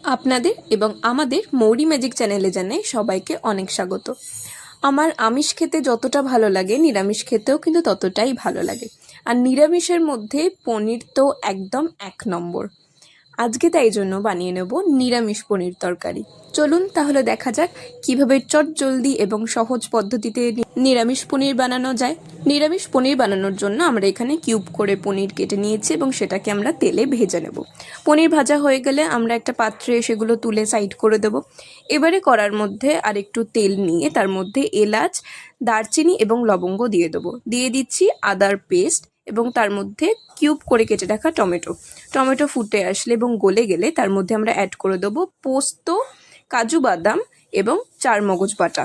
আপনাদের এবং আমাদের মৌরি ম্যাজিক চ্যানেলে জানাই সবাইকে অনেক স্বাগত। আমার আমিষ খেতে যতটা ভালো লাগে নিরামিষ খেতেও কিন্তু ততটাই ভালো লাগে। আর নিরামিষের মধ্যে পনির তো একদম এক নম্বর। আজকে তাই জন্য বানিয়ে নেব নিরামিষ পনির তরকারি। চলুন তাহলে দেখা যাক কিভাবে চটজলদি এবং সহজ পদ্ধতিতে নিরামিষ পনির বানানো যায়। নিরামিষ পনির বানানোর জন্য আমরা এখানে কিউব করে পনির কেটে নিয়েছি এবং সেটাকে আমরা তেলে ভেজে নেব। পনির ভাজা হয়ে গেলে আমরা একটা পাত্রে সেগুলো তুলে সাইড করে দেব। এবারে কড়ার মধ্যে আর একটু তেল নিয়ে তার মধ্যে এলাচ, দারচিনি এবং লবঙ্গ দিয়ে দেবো। দিয়ে দিচ্ছি আদার পেস্ট এবং তার মধ্যে কিউব করে কেটে রাখা টমেটো ফুটে আসলে এবং গলে গেলে তার মধ্যে আমরা অ্যাড করে দেবো পোস্ত, কাজু বাদাম এবং চারমগজ বাটা।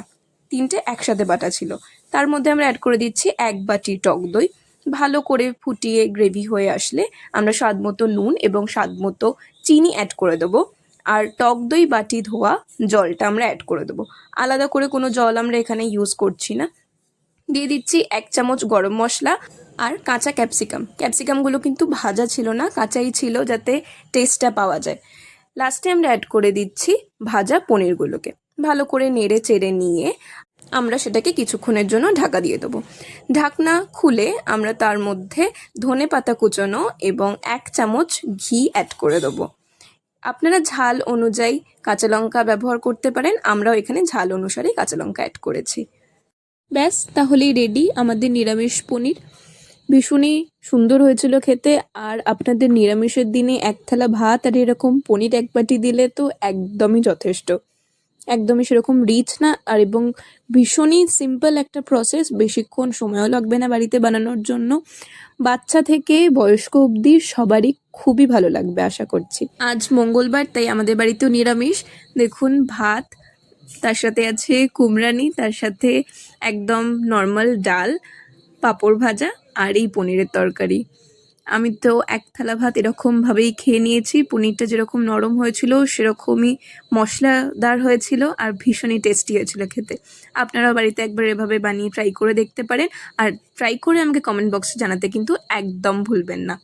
তিনটে একসাথে বাটা ছিল। তার মধ্যে আমরা অ্যাড করে দিচ্ছি 1 বাটি টক দই। ভালো করে ফুটিয়ে গ্রেভি হয়ে আসলে আমরা স্বাদ মতো নুন এবং স্বাদ মতো চিনি অ্যাড করে দেবো। আর টক দই বাটি ধোয়া জলটা আমরা অ্যাড করে দেবো। আলাদা করে কোনো জল আমরা এখানে ইউজ করছি না। দিয়ে দিচ্ছি 1 চামচ গরম মশলা আর কাঁচা ক্যাপসিকামগুলো কিন্তু ভাজা ছিল না, কাঁচাই ছিল যাতে টেস্টটা পাওয়া যায়। লাস্টে আমরা অ্যাড করে দিচ্ছি ভাজা পনিরগুলোকে। ভালো করে নেড়ে চেড়ে নিয়ে আমরা সেটাকে কিছুক্ষণের জন্য ঢাকা দিয়ে দেবো। ঢাকনা খুলে আমরা তার মধ্যে ধনেপাতা কুচোনো এবং 1 চামচ ঘি অ্যাড করে দেবো। আপনারা ঝাল অনুযায়ী কাঁচা লঙ্কা ব্যবহার করতে পারেন, আমরাও এখানে ঝাল অনুসারেই কাঁচা লঙ্কা অ্যাড করেছি। ব্যাস তাহলেই রেডি আমাদের নিরামিষ পনির। ভীষণই সুন্দর হয়েছিল খেতে। আর আপনাদের নিরামিষের দিনে 1 থালা ভাত আর এরকম পনির 1 বাটি দিলে তো একদমই যথেষ্ট। একদমই সেরকম রিচ না, আর এবং ভীষণই সিম্পল একটা প্রসেস, বেশিক্ষণ সময়ও লাগবে না বাড়িতে বানানোর জন্য। বাচ্চা থেকে বয়স্ক অবধি সবারই খুবই ভালো লাগবে আশা করছি। আজ মঙ্গলবার, তাই আমাদের বাড়িতেও নিরামিষ। দেখুন, ভাত, তার সাথে আছে কুমড়ানি, তার সাথে একদম নর্মাল ডাল, পাঁপড় ভাজা আর এই পনিরের তরকারি। আমি তো 1 থালা ভাত এরকমভাবেই খেয়ে নিয়েছি। পনিরটা যেরকম নরম হয়েছিল সেরকমই মশলাদার হয়েছিল আর ভীষণই টেস্টি হয়েছিল খেতে। আপনারাও বাড়িতে একবার এভাবে বানিয়ে ট্রাই করে দেখতে পারেন। আর ট্রাই করে আমাকে কমেন্ট বক্সে জানাতে কিন্তু একদম ভুলবেন না।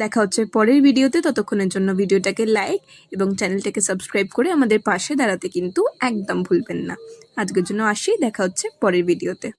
দেখা হচ্ছে পরের ভিডিওতে। ততক্ষণের জন্য ভিডিওটাকে লাইক এবং চ্যানেলটাকে সাবস্ক্রাইব করে আমাদের পাশে দাঁড়াতে কিন্তু একদম ভুলবেন না। আজকের জন্য আসি, দেখা হচ্ছে পরের ভিডিওতে।